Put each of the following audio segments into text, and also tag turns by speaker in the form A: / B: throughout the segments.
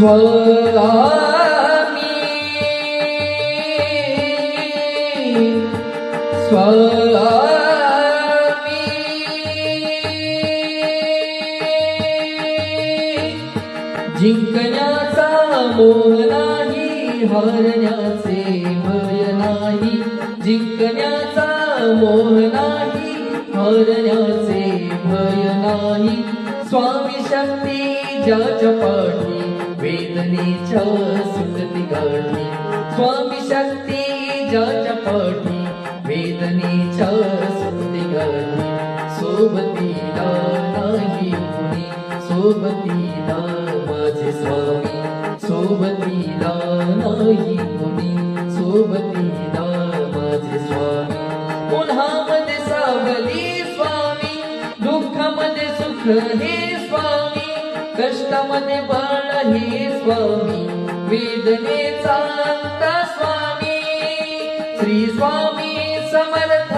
A: स्वामी स्वामी जिंकण्याचा मोह नाही, हारण्याचे भय नाही. जिंकण्याचा मोह नाही, हारण्याचे भय नाही. स्वामी शक्ती ज्याच्या पाठी, वेदनेच्या सुटती गाठी. स्वामी शक्ती ज्याच्या पाठी, वेदनेच्या सुटती गाठी. सोबतीला नाही कुणी, सोबतीला माझे स्वामी. सोबतीला नाही कुणी, सोबतीला माझे स्वामी. उन्हामध्ये सावली स्वामी, दुःखामध्ये सुख हे स्वामी. कष्टामध्ये बळ हे स्वामी, वेदनेचा अंत स्वामी. श्री स्वामी समर्थ,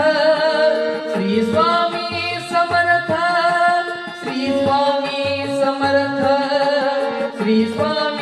A: श्री स्वामी समर्थ, श्री स्वामी समर्थ, श्री स्वामी